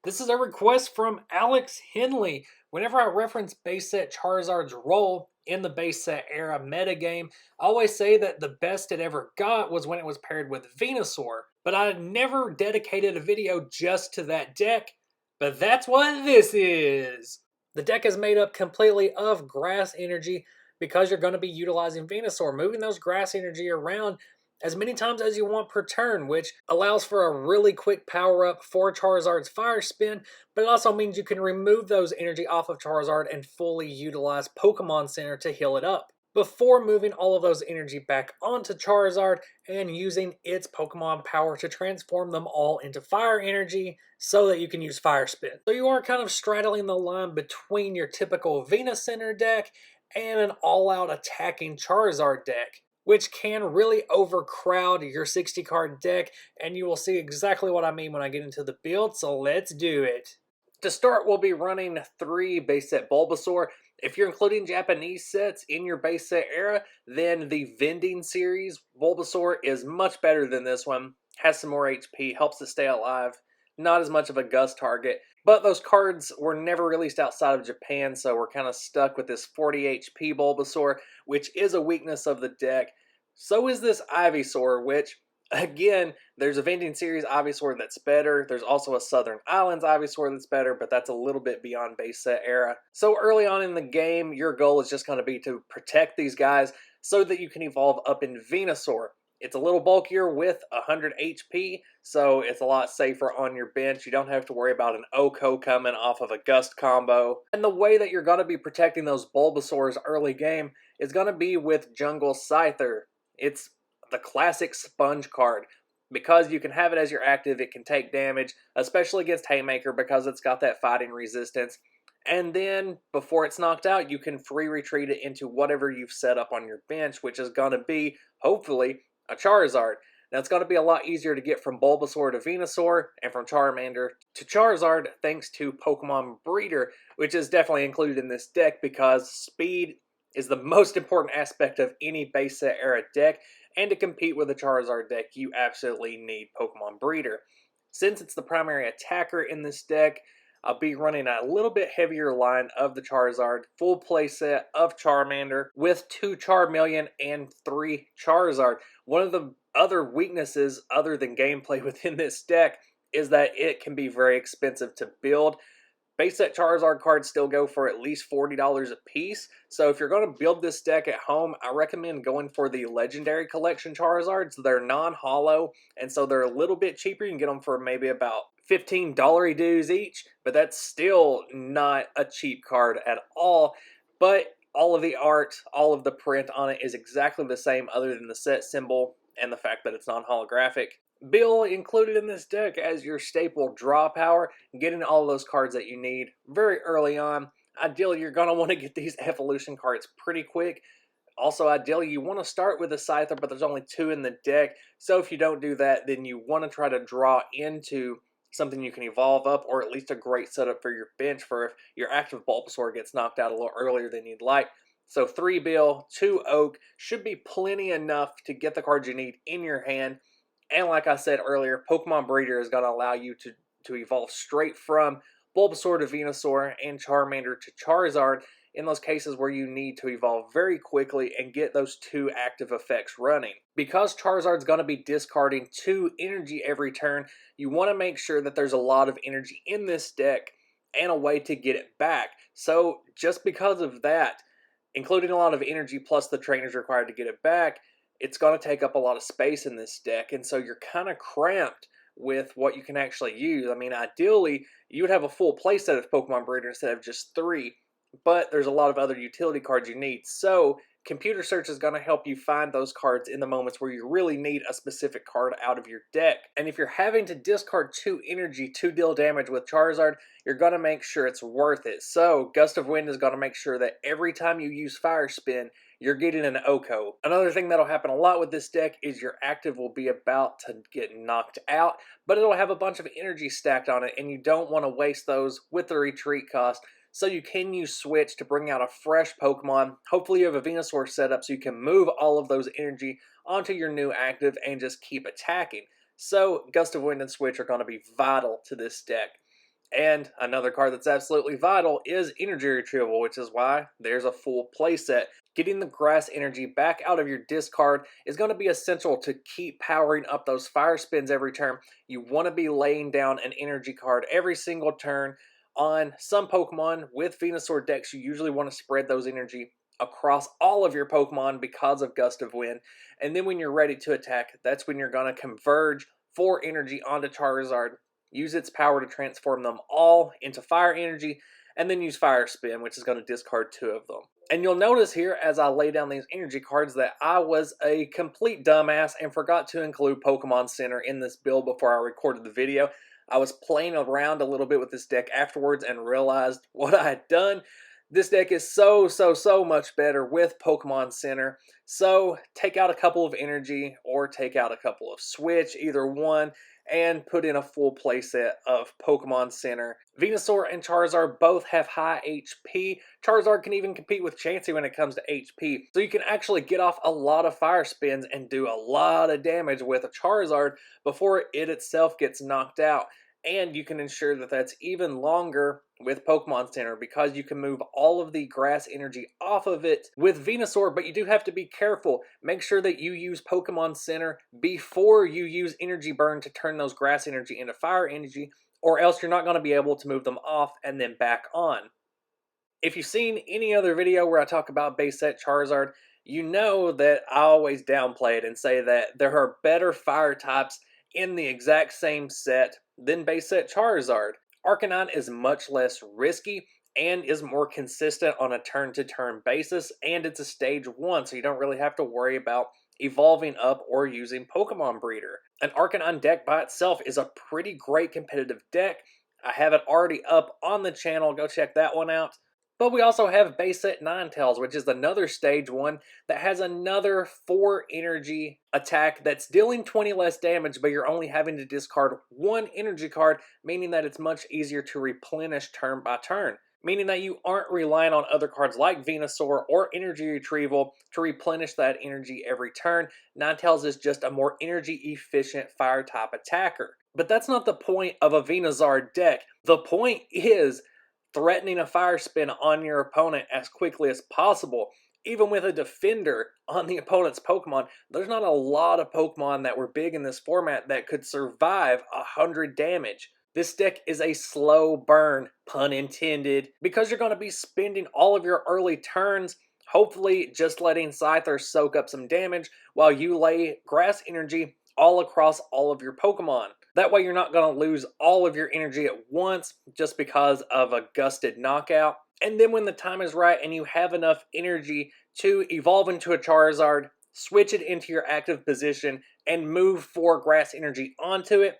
This is a request from Alex Henley. Whenever I reference base set Charizard's role in the base set era metagame, I always say that the best it ever got was when it was paired with Venusaur, but I never dedicated a video just to that deck. But that's what this is! The deck is made up completely of grass energy because you're going to be utilizing Venusaur, moving those grass energy around as many times as you want per turn, which allows for a really quick power up for Charizard's Fire Spin, but it also means you can remove those energy off of Charizard and fully utilize Pokemon Center to heal it up, before moving all of those energy back onto Charizard and using its Pokemon power to transform them all into fire energy so that you can use Fire Spin. So you are kind of straddling the line between your typical Venus Center deck and an all-out attacking Charizard deck, which can really overcrowd your 60 card deck, and you will see exactly what I mean when I get into the build, so let's do it. To start, we'll be running 3 base set Bulbasaur. If you're including Japanese sets in your base set era, then the Vending series Bulbasaur is much better than this one. Has some more HP, helps it stay alive, not as much of a gust target. But those cards were never released outside of Japan, so we're kind of stuck with this 40 HP Bulbasaur, which is a weakness of the deck. So is this Ivysaur, which, again, there's a Vending Series Ivysaur that's better. There's also a Southern Islands Ivysaur that's better, but that's a little bit beyond base set era. So early on in the game, your goal is just going to be to protect these guys so that you can evolve up in Venusaur. It's a little bulkier with 100 HP, so it's a lot safer on your bench. You don't have to worry about an Oko coming off of a Gust combo. And the way that you're going to be protecting those Bulbasaurs early game is going to be with Jungle Scyther. It's the classic sponge card. Because you can have it as your active, it can take damage, especially against Haymaker because it's got that fighting resistance. And then, before it's knocked out, you can free retreat it into whatever you've set up on your bench, which is going to be, hopefully, a Charizard. Now, it's going to be a lot easier to get from Bulbasaur to Venusaur, and from Charmander to Charizard, thanks to Pokemon Breeder, which is definitely included in this deck because speed is the most important aspect of any base set era deck, and to compete with a Charizard deck, you absolutely need Pokemon Breeder. Since it's the primary attacker in this deck, I'll be running a little bit heavier line of the Charizard, full playset of Charmander with 2 Charmeleon and 3 Charizard. One of the other weaknesses other than gameplay within this deck is that it can be very expensive to build. Base set Charizard cards still go for at least $40 a piece, so if you're going to build this deck at home, I recommend going for the Legendary Collection Charizards. They're non-hollow, and so they're a little bit cheaper. You can get them for maybe about $15 dues each, but that's still not a cheap card at all. But all of the art, all of the print on it is exactly the same other than the set symbol and the fact that it's non-holographic. Bill included in this deck as your staple draw power, getting all those cards that you need very early on. Ideally, you're going to want to get these evolution cards pretty quick. Also, ideally, you want to start with a Scyther, but there's only 2 in the deck. So if you don't do that, then you want to try to draw into something you can evolve up, or at least a great setup for your bench for if your active Bulbasaur gets knocked out a little earlier than you'd like. So 3 Bill, 2 Oak should be plenty enough to get the cards you need in your hand. And like I said earlier, Pokemon Breeder is going to allow you to evolve straight from Bulbasaur to Venusaur and Charmander to Charizard in those cases where you need to evolve very quickly and get those 2 active effects running. Because Charizard's going to be discarding 2 energy every turn, you want to make sure that there's a lot of energy in this deck and a way to get it back. So just because of that, including a lot of energy plus the trainers required to get it back, it's going to take up a lot of space in this deck, and so you're kind of cramped with what you can actually use. I mean, ideally, you would have a full playset of Pokemon Breeder instead of just 3, but there's a lot of other utility cards you need. So computer search is going to help you find those cards in the moments where you really need a specific card out of your deck. And if you're having to discard 2 energy to deal damage with Charizard, you're going to make sure it's worth it. So Gust of Wind is going to make sure that every time you use Fire Spin, you're getting an Oko. Another thing that'll happen a lot with this deck is your active will be about to get knocked out, but it'll have a bunch of energy stacked on it, and you don't want to waste those with the retreat cost. So you can use Switch to bring out a fresh Pokemon. Hopefully you have a Venusaur set up so you can move all of those energy onto your new active and just keep attacking. So Gust of Wind and Switch are going to be vital to this deck. And another card that's absolutely vital is energy retrieval, which is why there's a full playset. Getting the grass energy back out of your discard is going to be essential to keep powering up those fire spins every turn. You want to be laying down an energy card every single turn. On some Pokemon with Venusaur decks, you usually want to spread those energy across all of your Pokemon because of Gust of Wind. And then when you're ready to attack, that's when you're going to converge 4 energy onto Charizard, use its power to transform them all into fire energy, and then use Fire Spin, which is going to discard 2 of them. And you'll notice here as I lay down these energy cards that I was a complete dumbass and forgot to include Pokemon Center in this build before I recorded the video. I was playing around a little bit with this deck afterwards and realized what I had done. This deck is so much better with Pokemon Center. So take out a couple of energy or take out a couple of switch, either one, and put in a full playset of Pokemon Center. Venusaur and Charizard both have high HP. Charizard can even compete with Chansey when it comes to HP. So you can actually get off a lot of fire spins and do a lot of damage with a Charizard before it itself gets knocked out. And you can ensure that that's even longer with Pokemon Center because you can move all of the grass energy off of it with Venusaur, but you do have to be careful. Make sure that you use Pokemon Center before you use Energy Burn to turn those grass energy into fire energy, or else you're not going to be able to move them off and then back on. If you've seen any other video where I talk about base set Charizard, you know that I always downplay it and say that there are better fire types in the exact same set than base set Charizard. Arcanine is much less risky and is more consistent on a turn-to-turn basis, and it's a stage 1, so you don't really have to worry about evolving up or using Pokemon Breeder. An Arcanine deck by itself is a pretty great competitive deck. I have it already up on the channel, go check that one out. But we also have base set Ninetales, which is another stage 1 that has another 4 energy attack that's dealing 20 less damage, but you're only having to discard 1 energy card, meaning that it's much easier to replenish turn by turn. Meaning that you aren't relying on other cards like Venusaur or Energy Retrieval to replenish that energy every turn. Ninetales is just a more energy efficient fire type attacker. But that's not the point of a Venusaur deck. The point is threatening a fire spin on your opponent as quickly as possible. Even with a defender on the opponent's Pokemon, there's not a lot of Pokemon that were big in this format that could survive 100 damage. This deck is a slow burn, pun intended, because you're going to be spending all of your early turns hopefully just letting Scyther soak up some damage while you lay grass energy all across all of your Pokemon. That way you're not going to lose all of your energy at once just because of a gusted knockout. And then when the time is right and you have enough energy to evolve into a Charizard, switch it into your active position, and move 4 grass energy onto it,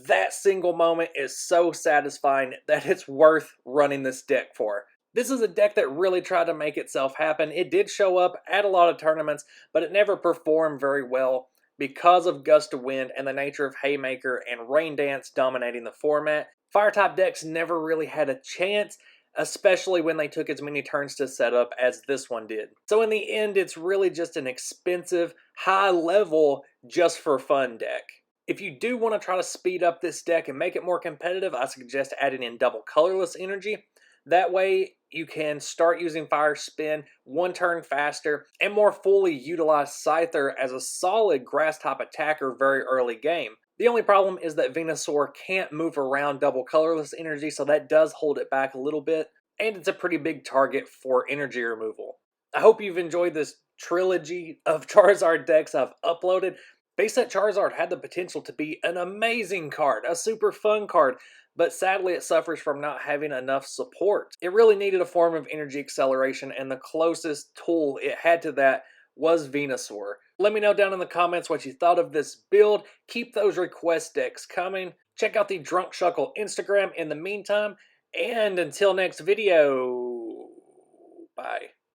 that single moment is so satisfying that it's worth running this deck for. This is a deck that really tried to make itself happen. It did show up at a lot of tournaments, but it never performed very well because of Gust of Wind and the nature of Haymaker and Rain Dance dominating the format. Fire-type decks never really had a chance, especially when they took as many turns to set up as this one did. So in the end, it's really just an expensive, high-level, just-for-fun deck. If you do want to try to speed up this deck and make it more competitive, I suggest adding in double colorless energy. That way you can start using Fire Spin 1 turn faster and more fully utilize Scyther as a solid grass type attacker very early game. The only problem is that Venusaur can't move around double colorless energy, so that does hold it back a little bit, and it's a pretty big target for energy removal. I hope you've enjoyed this trilogy of Charizard decks I've uploaded. Base set Charizard had the potential to be an amazing card, a super fun card, but sadly it suffers from not having enough support. It really needed a form of energy acceleration, and the closest tool it had to that was Venusaur. Let me know down in the comments what you thought of this build. Keep those request decks coming. Check out the Drunk Shuckle Instagram in the meantime, and until next video, bye.